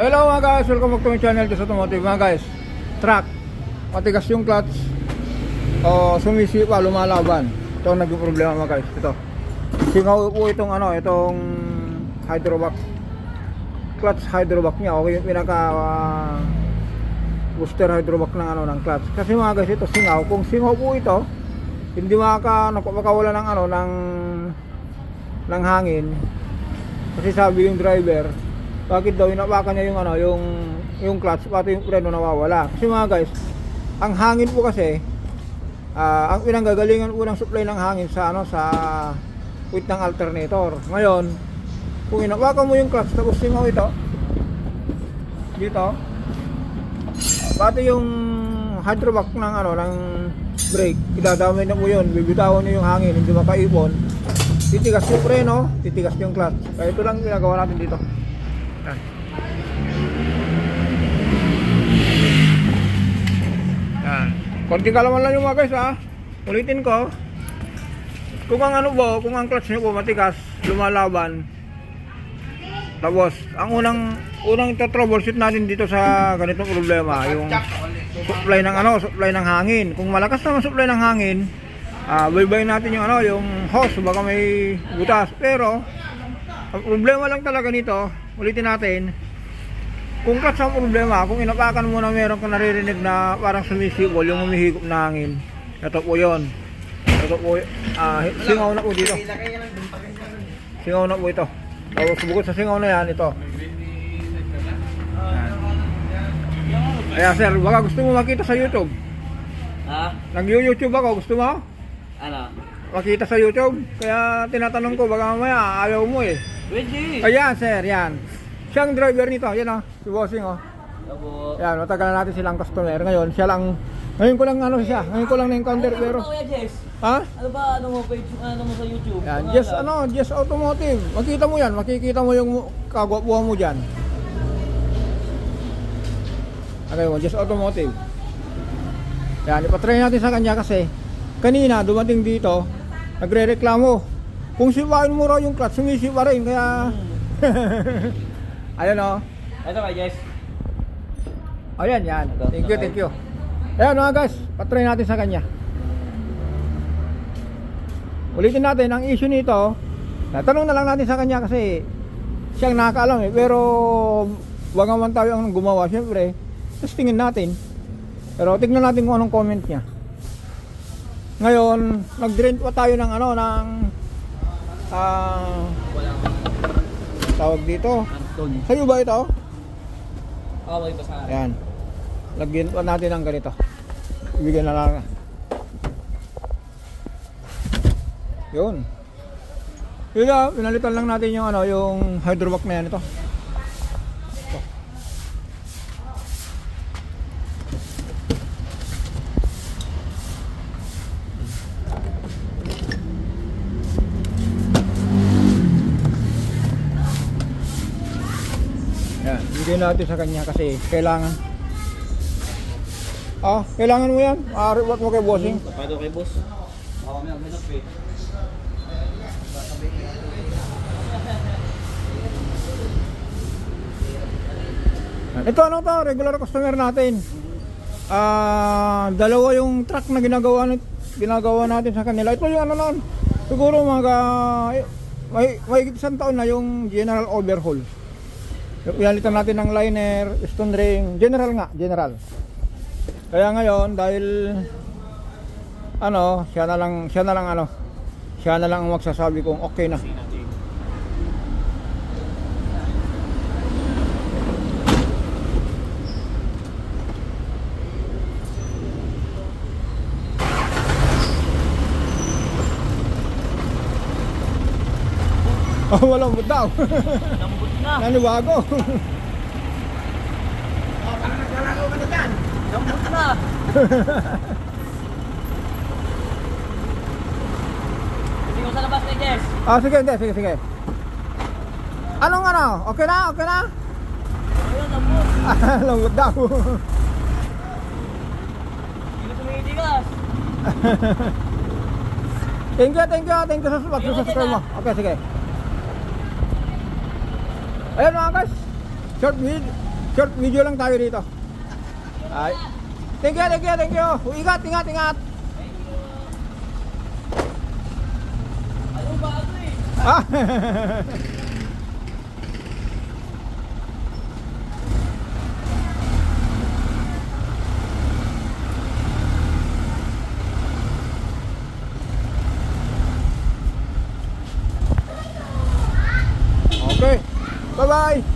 Hello mga guys, welcome back to my channel, Just Automotive. Mga guys, truck, matigas yung clutch o sumisipa, lumalaban. Ito ang naging problema mga guys. Ito, singaw po itong itong hydrovac, clutch hydrovac niya. Okay, yung pinaka booster hydrovac ng clutch. Kasi mga guys, ito singaw. Kung singaw po ito, hindi makawala ng hangin. Kasi sabi yung driver, bakit daw inapakan niya yung clutch, pati yung preno nawawala. Kasi mga guys, ang hangin po kasi ang pinanggagalingan po ng supply ng hangin sa puwit ng alternator. Ngayon, kung inapakan mo yung clutch tapos singaw ito dito, pati yung hydrovac ng brake, idadamay na po yun, bibitawan niyo yung hangin, hindi makaipon, titigas yung preno, titigas yung clutch. Kaya ito lang ginagawa natin dito. Yan. Konting kalaman lang yung mga guys Ulitin ko. Kung ang kung ang clutch nyo po matigas, lumalaban. Tapos, ang unang troubleshoot natin dito sa ganitong problema, yung supply ng hangin. Kung malakas naman supply ng hangin, baybayin natin yung hose, baka may butas. Pero ang problema lang talaga nito, ulitin natin, kung clutch ang problema, kung inapakan mo na meron kang naririnig na parang sumisibol, yung humihigop na hangin, ito po yun. Ito po, singaw na po dito. Singaw na po ito. Tapos bukod sa singaw na yan, ito. Kaya sir, baka gusto mo makita sa YouTube? Ha? Nag-YouTube ako, gusto mo? Ano? Makita sa YouTube? Kaya tinatanong ko, baka mamaya ayaw mo eh. Pwede. Ayan sir, yan. Siyang driver nito, yan si Bossing Opo. Yan, matagal na natin silang customer. Ngayon, ngayon ko lang ngayon ko lang na-encounter pero. Kuya Jess? Ha? Ano ba, mo page, mo sa YouTube? Yan, Just Automotive. Makikita mo yung kagwapuhan mo dyan. Okay mo, Just Automotive. Yan, ipatry natin sa kanya kasi kanina dumating dito, nagre-reklamo. Kung sipain mo raw yung clutch, sumisipa rin, kaya ayun Ito kay Jess. Ayan, yan. Thank you. Ayan mga guys, patry natin sa kanya. Ulitin natin, ang issue nito, natanong na lang natin sa kanya kasi siyang nakakaalam eh. Pero wag naman tayo ang gumawa, syempre. Tapos tingin natin. Pero tingnan natin kung anong comment niya. Ngayon, nag-rent pa tayo ng tawag dito. Anton. Sa'yo ba ito? Okay pa sa akin. Ayan. Lagyan pa natin ng ganito. Ibigyan na lang. Yun. Yun na, pinalitan lang natin yung hydrovac na yan ito. Yan, bigyan natin sa kanya kasi kailangan mo yan. Report mo kay Bossing. Paano kay boss? Oo, may pay. Ito regular customer natin. Dalawa yung truck na ginagawa natin sa kanila. Ito yung siguro may isang taon na yung general overhaul. Pinalitan natin ng liner, piston ring, general. Kaya ngayon dahil siya na lang ang magsasabi kung okay na. Walang but daw. Lambot na. Nanibago. Parang naglalagaw ka na dyan. Lambot na. Hindi ko sa labas kay Jess. Sige. Anong Okay na? Ayun, lambot. Lambot daw. Hindi ko tumitigas. Thank you sa subscribe mo. Okay, sige. Ayan mga guys, short Short video lang tayo dito. Ay. Thank you, thank you, thank you. Ingat, ingat, ingat. Ano ba ito eh? Ah. Okay. Bye-bye.